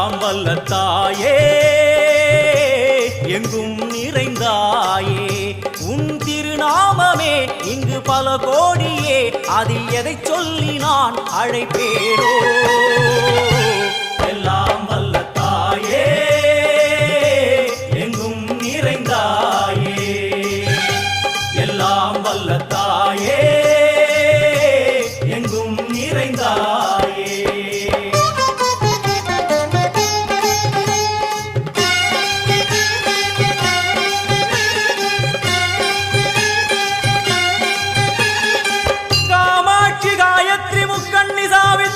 எல்லாம் வல்ல தாயே எங்கும் நிறைந்தாயே உன் திருநாமமே இங்கு பல கோடியே அதில் எதை சொல்லி நான் அழைப்பேனோ